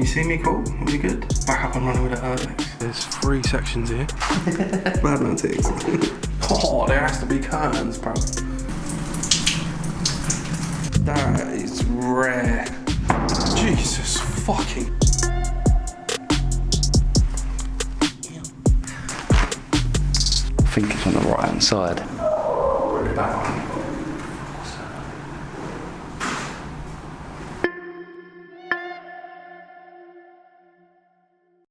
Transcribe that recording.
You see me, cool? We good? Back up and running with the Urbex. There's 3 sections here. Bad man takes. Oh, there has to be curtains, bro. That is rare. Jesus fucking. I think it's on the right hand side. That one.